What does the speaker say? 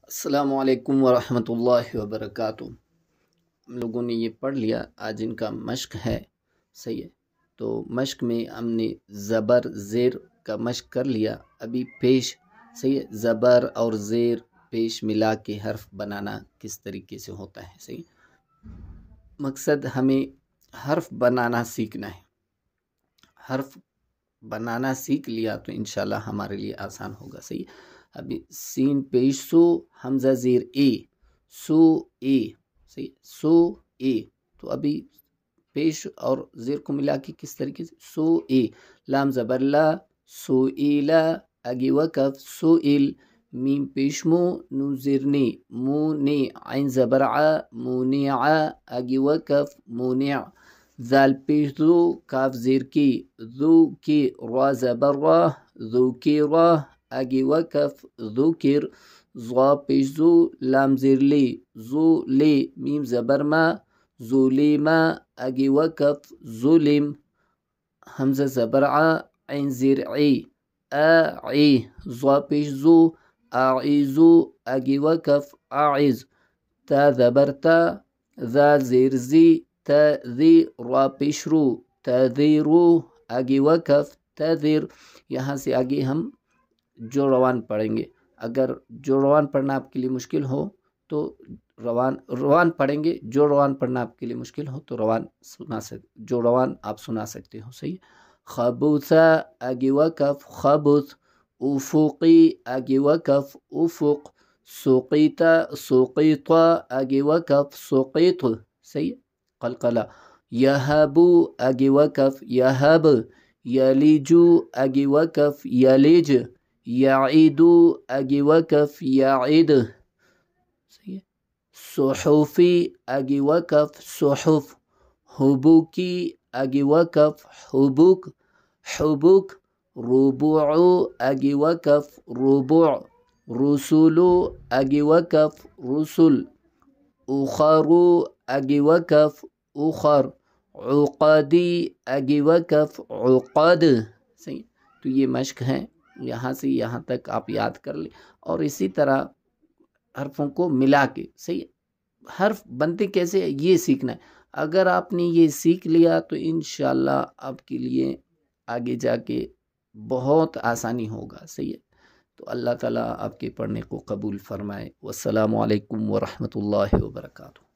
السلام علیکم ورحمۃ اللہ وبرکاتہ۔ ہم لوگوں نے یہ پڑھ لیا، آج ان کا مشق ہے، صحیح ہے۔ تو مشق میں ہم نے زبر زیر کا مشق کر لیا، ابھی پیش، صحیح ہے، زبر اور زیر پیش ملا کے حرف بنانا کس طریقے سے ہوتا ہے، صحیح۔ مقصد ہمیں حرف بنانا سیکھنا ہے، حرف بنانا سیکھ لیا تو انشاءاللہ ہمارے لیے آسان ہوگا، صحیح۔ ابھی سین پیش سو، حمزہ زیر اے، سو اے، صحیح، سو اے۔ تو ابھی پیش اور زیر کو ملا کے کس طریقے سے، سو اے، لام زبر لا، سو ایلا، آگے وقف سوئل، میم پیش مو، نون زیر نی، مونی، عین زبر ع، مونع، آگے وقف مونع، ذال پیش ذو، کاف زیر کی، ذو کی، را زبر را، ذو کی را، آگے وقف ذکر، ضا پیش ذو، لام زیر لی، ذو لی، میم زبر ما، ظلم، آگے وقف ظلم، حمزہ زبر ع، عین زیر عی، اعی، ضا پیش ذو، اعیذو، آگے وقف اعز، تا زبر تا، ذا زیر زی، تذی، را پیش رو، تذیرو، آگے وقف تذر۔ یہاں سے آگے ہم جو روان پڑھیں گے، اگر جو روان پڑھنا آپ کے لیے مشکل ہو تو روان پڑھیں گے، جو روان پڑھنا آپ کے لیے مشکل ہو تو جو روان آپ سنا سکتے ہو، صحیح۔ خبوثا، آگے وقف خبث، افقی، آگے وقف افق، سقیتا، سقیطا، آگے وقف سقیط، صحیح، قلقلہ، یہبو، آگے وقف یہب، یلیجو، آگے وقف یلج، یعیدو، آگے وقف یعید، صحیح ہے، صحفی، آگے وقف صحف، حبوکی، آگے وقف حبوک، حبوک، ربوع، آگے وقف ربوع، رسولو، آگے وقف رسل، اخرو، آگے وقف اخر، عقدی، آگے وقف عقد، صحیح۔ تو یہ مشق ہے، یہاں سے یہاں تک آپ یاد کر لیں اور اسی طرح حرفوں کو ملا کے، صحیح، حرف بنتے کیسے یہ سیکھنا ہے۔ اگر آپ نے یہ سیکھ لیا تو انشاءاللہ آپ کے لیے آگے جا کے بہت آسانی ہوگا، صحیح ہے۔ تو اللہ تعالیٰ آپ کے پڑھنے کو قبول فرمائے۔ والسلام علیکم ورحمۃ اللہ وبرکاتہ۔